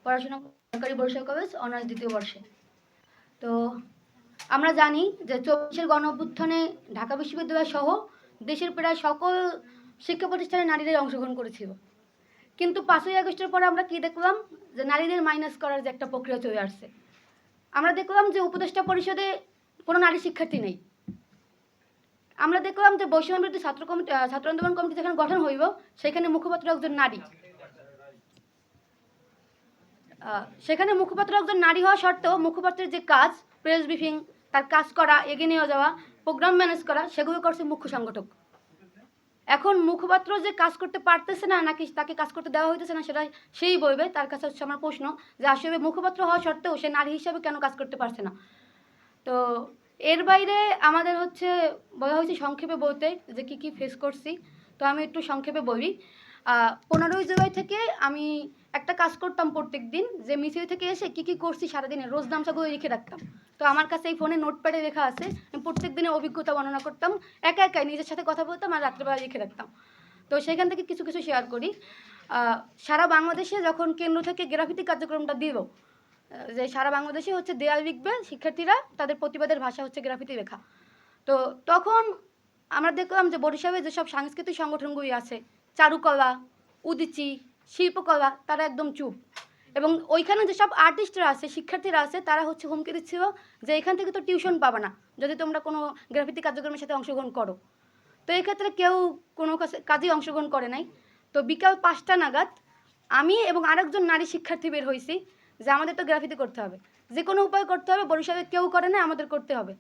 পড়াশোনা সরকারি Barishal college honours দ্বিতীয় বর্ষে। তো আমরা জানি যে ২৪-এর গণঅভ্যুত্থানে ঢাকা বিশ্ববিদ্যালয় সহ দেশের প্রায় সকল শিক্ষা প্রতিষ্ঠানে নারীরাই অংশগ্রহণ করেছিল। কিন্তু ৫ই আগস্টের পরে আমরা কি দেখলাম, যে নারীদের মাইনাস করার যে একটা প্রক্রিয়া চলে আসছে। আমরা দেখলাম যে উপদেষ্টা পরিষদে কোনো নারী শিক্ষার্থী নেই। আমরা দেখলাম যে বৈষম্য বিরোধী ছাত্র আন্দোলন কমিটি যেখানে গঠন হইব, সেখানে মুখপাত্র একজন নারী। সেখানে মুখপাত্র একজন নারী হওয়া সত্ত্বেও মুখপাত্রের যে কাজ, প্রেস ব্রিফিং, তার কাজ করা, এগিয়ে নিয়ে যাওয়া, প্রোগ্রাম ম্যানেজ করা, সেগুলো করছে মুখ্য সংগঠক। এখন মুখপাত্র যে কাজ করতে পারতেছে না নাকি তাকে কাজ করতে দেওয়া হইতেছে না, সেটা সেই বলবে। তার কাছে হচ্ছে আমার প্রশ্ন যে আসলে মুখপাত্র হওয়া সত্ত্বেও সে নারী হিসাবে কেন কাজ করতে পারছে না। তো এর বাইরে আমাদের হচ্ছে বলা হয়েছে সংক্ষেপে বলতে যে কী কী ফেস করছি। তো আমি একটু সংক্ষেপে বলি। 15ই জুলাই থেকে আমি একটা কাজ করতাম প্রত্যেক দিন, যে মিছিল থেকে এসে কী কী করছি সারাদিনে রোজ নামসাগুলো লিখে রাখতাম। তো আমার কাছে এই ফোনে নোটপ্যাডে লেখা আছে। আমি প্রত্যেক দিনের অভিজ্ঞতা বর্ণনা করতাম, একা একাই নিজের সাথে কথা বলতাম আর রাত্রেবেলা লিখে রাখতাম। তো সেখান থেকে কিছু কিছু শেয়ার করি। সারা বাংলাদেশে যখন কেন্দ্র থেকে গ্রাফিতি কার্যক্রমটা দিল, যে সারা বাংলাদেশে হচ্ছে দেয়াল লিখবে শিক্ষার্থীরা, তাদের প্রতিবাদের ভাষা হচ্ছে গ্রাফিতি লেখা। তো তখন আমরা দেখলাম যে বরিশালে যেসব সাংস্কৃতিক সংগঠনগুলি আছে, চারুকলা, উদীচী, শিল্পকলা, তারা একদম চুপ। এবং ওইখানে যেসব আর্টিস্টরা আছে, শিক্ষার্থীরা আছে, তারা হচ্ছে হুমকি দিচ্ছিল যে এখান থেকে তো টিউশন পাবে না যদি তোমরা কোনো গ্রাফিতি কার্যক্রমের সাথে অংশগ্রহণ করো। তো এই ক্ষেত্রে কেউ কোনো কাজেই অংশগ্রহণ করে নাই। তো বিকাল 5টা নাগাদ আমি এবং আরেকজন নারী শিক্ষার্থী বের হয়েছি যে আমাদের তো গ্রাফিতি করতে হবে, যে কোনো উপায় করতে হবে। বরিশালে কেউ করে না, আমাদের করতে হবে।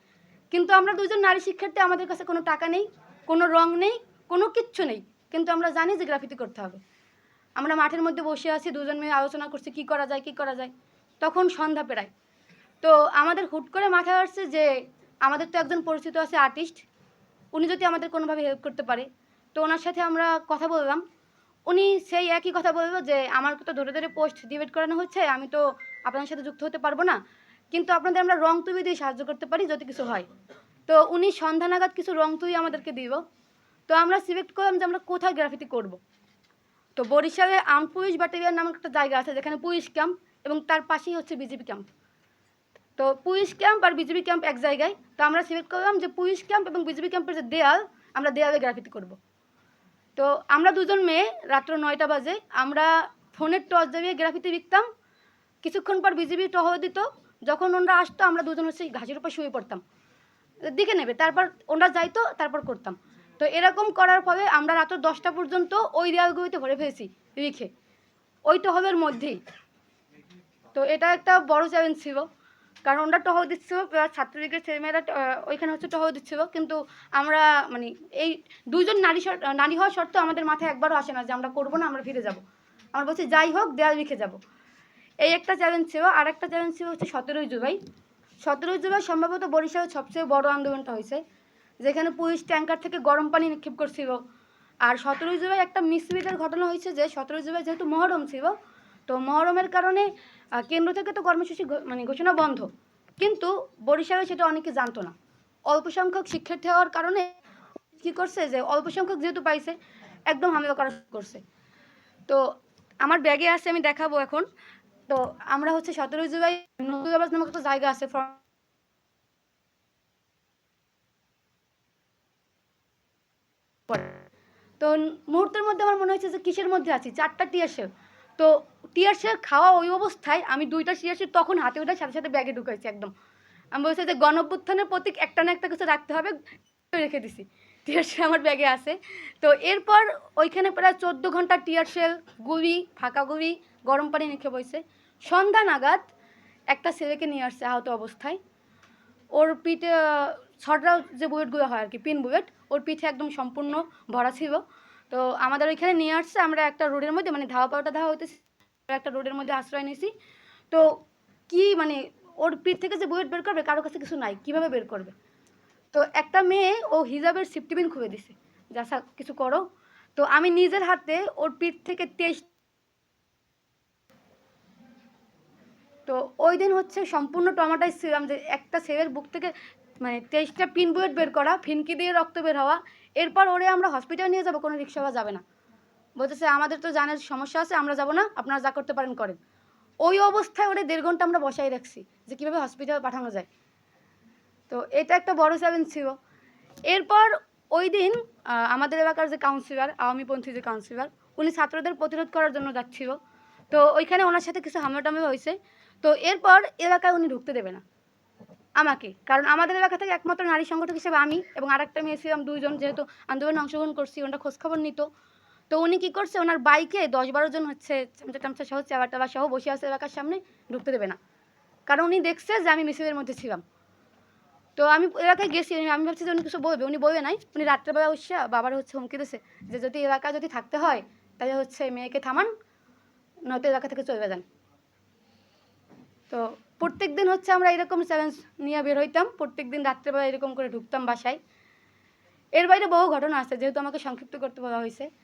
কিন্তু আমরা দুজন নারী শিক্ষার্থী, আমাদের কাছে কোনো টাকা নেই, কোনো রং নেই, কোনো কিচ্ছু নেই, কিন্তু আমরা জানি যে গ্রাফিতি করতে হবে। আমরা মাঠের মধ্যে বসে আছি, দুজন মেয়ে আলোচনা করছি কী করা যায় কী করা যায়। তখন সন্ধ্যা প্রায়। তো আমাদের হুট করে মাথায় আসছে যে আমাদের তো একজন পরিচিত আছে আর্টিস্ট, উনি যদি আমাদের কোনোভাবে হেল্প করতে পারে। তো ওনার সাথে আমরা কথা বললাম। উনি সেই একই কথা বলল যে আমার তো ধরে ধরে পোস্ট ডিবেট করানো হচ্ছে, আমি তো আপনাদের সাথে যুক্ত হতে পারবো না, কিন্তু আপনাদের আমরা রং তুলি দিয়ে সাহায্য করতে পারি যদি কিছু হয়। তো উনি সন্ধ্যা নাগাদ কিছু রং তুলি আমাদেরকে দিব। তো আমরা সিলেক্ট করলাম যে আমরা কোথায় গ্রাফিতি করব। তো বরিশালে আর্মড পুলিশ ব্যাটালিয়ন নামক একটা জায়গা আছে, যেখানে পুলিশ ক্যাম্প এবং তার পাশেই হচ্ছে বিজেপি ক্যাম্প। তো পুলিশ ক্যাম্প আর বিজেপি ক্যাম্প এক জায়গায়। তো আমরা সিলেক্ট করলাম যে পুলিশ ক্যাম্প এবং বিজেপি ক্যাম্পের যে দেয়াল, আমরা দেয়ালে গ্রাফিতি করব। তো আমরা দুজন মেয়ে রাত্র 9টা বাজে আমরা ফোনের টর্চ জ্বালিয়ে গ্রাফিতি লিখতাম। কিছুক্ষণ পর বিজেপি টহল দিত। যখন ওনারা আসতো আমরা দুজন হচ্ছে ঘাসের উপর শুয়ে পড়তাম, দিকে নেবে, তারপর ওনারা যাইতো, তারপর করতাম। তো এরকম করার ফলে আমরা রাত 10টা পর্যন্ত ওই দেয়ালগুলিতে ভরে ফেলেছি লিখে, ওই টহলের মধ্যেই। তো এটা একটা বড় চ্যালেঞ্জ ছিল, কারণ ওনারা টহল দিচ্ছিল, ছাত্রলীগের ছেলেমেয়েরা ওইখানে হচ্ছে টহল দিচ্ছিল। কিন্তু আমরা মানে এই দুইজন নারী হওয়া সত্ত্বেও আমাদের মাথায় একবারও আসে না যে আমরা করবো না, আমরা ফিরে যাব। আমরা বলছি যাই হোক দেয়াল লিখে যাব। এই একটা চ্যালেঞ্জ ছিল। আর একটা চ্যালেঞ্জ ছিল হচ্ছে 17ই জুলাই। 17ই জুলাই সম্ভবত বরিশালের সবচেয়ে বড় আন্দোলনটা হয়েছে, যেখানে পুলিশ ট্যাঙ্কার থেকে গরম পানি নিক্ষেপ করছিল। আর 17ই জুলাই একটা মিসলিডের ঘটনা হয়েছে যে 17ই জুলাই যেহেতু মহরম ছিল, তো মহরমের কারণে কেন্দ্র থেকে তো কর্মসূচি ঘোষণা বন্ধ, কিন্তু বরিশালে সেটা অনেকে জানতো না। অল্প সংখ্যক শিক্ষার্থী হওয়ার কারণে কী করছে যে অল্প সংখ্যক যেহেতু পাইছে, একদম হামলা করা করছে। তো আমার ব্যাগে আছে, আমি দেখাবো এখন। তো আমরা হচ্ছে 17ই জুলাই নতুন নামক একটা জায়গা আছে, তো মুহূর্তের মধ্যে আমার মনে হয়েছে যে কিসের মধ্যে আছি, 4টা টিয়ারশেল। তো টিয়ারশেল খাওয়া ওই অবস্থায় আমি 2টা টিয়ারশেল তখন হাতে ওঠার সাথে সাথে ব্যাগে ঢুকাইছি একদম। আমি বলছি যে গণঅভ্যুত্থানের প্রতীক একটা না একটা কিছু রাখতে হবে, রেখে দিছি। টিয়ারশেল আমার ব্যাগে আছে। তো এরপর ওইখানে প্রায় 14 ঘন্টা টিয়ারশেল, গুলি, ফাঁকা গুলি, গরম পানি নিক্ষেপ হয়েছে। সন্ধ্যা নাগাদ একটা ছেলেকে নিয়ে আসছে আহত অবস্থায়। ওর পিঠে ছড়রা যে বুলেটগুলো হয় আর কি, পিন বুলেট, ওর পিঠে একদম সম্পূর্ণ ভরা ছিল। তো আমাদের ওইখানে নিয়ে আসছে, আমরা একটা রোডের মধ্যে মানে ধাওয়া পাওয়াটা ধাওয়া হইতেছে, একটা রোডের মধ্যে আশ্রয় নিয়েছি। তো কি মানে ওর পিঠ থেকে যে বুলেট বের করবে, কারো কাছে কিছু নাই, কিভাবে বের করবে। তো একটা মেয়ে ও হিজাবের সেফটি পিন খুলে দিছে, যা কিছু করো। তো আমি নিজের হাতে ওর পিঠ থেকে 23, তো ওই দিন হচ্ছে সম্পূর্ণ টমাটাইজ ছিলাম যে একটা ছেলের বুক থেকে মানে 23টা পিন বুলেট বের করা, ফিনকি দিয়ে রক্ত বের হওয়া। এরপর ওরে আমরা হসপিটাল নিয়ে যাবো, কোনো রিক্সাওয়ালা যাবে না, বলতেছে আমাদের তো জানের সমস্যা আছে, আমরা যাব না, আপনারা যা করতে পারেন করেন। ওই অবস্থায় ওরা 1.5 ঘন্টা আমরা বসাই রাখছি যে কীভাবে হসপিটালে পাঠানো যায়। তো এটা একটা বড় চ্যালেঞ্জ ছিল। এরপর ওই দিন আমাদের এলাকার যে কাউন্সিলর, আওয়ামীপন্থী যে কাউন্সিলর, উনি ছাত্রদের প্রতিরোধ করার জন্য যাচ্ছিল। তো ওইখানে ওনার সাথে কিছু হামলা-টামলা হয়েছে। তো এরপর এলাকায় উনি ঢুকতে দেবে না আমাকে, কারণ আমাদের এলাকা থেকে একমাত্র নারী সংগঠক হিসেবে আমি এবং আরেকটা মেয়ে ছিলাম, 2 জন, যেহেতু আন্দোলনে অংশগ্রহণ করছি, ওনারা খোঁজখবর নিত। তো উনি কী করছে, ওনার বাইকে 10-12 জন হচ্ছে চামচা-টামচা সহ, চেওয়া-টেওয়া সহ বসে আছে এলাকার সামনে, ঢুকতে দেবে না, কারণ উনি দেখছে যে আমি মিছিলের মধ্যে ছিলাম। তো আমি এলাকায় গেছি, আমি ভাবছি যে উনি কিছু বলবে, উনি বলবে নাই। উনি রাত্রেবেলা উঠছে বাবার হচ্ছে হুমকি দিয়েছে যে যদি এলাকায় যদি থাকতে হয় তাহলে হচ্ছে মেয়েকে থামান, নয়তো এলাকা থেকে চলে যান। তো প্রত্যেক দিন হচ্ছে আমরা এরকম চ্যালেঞ্জ নিয়ে বের হইতাম, প্রত্যেক দিন রাত্রেবেলা এরকম করে ঢুকতাম বাসায়। এর বাইরে বহু ঘটনা আছে, যেহেতু আমাকে সংক্ষিপ্ত করতে বলা হয়েছে।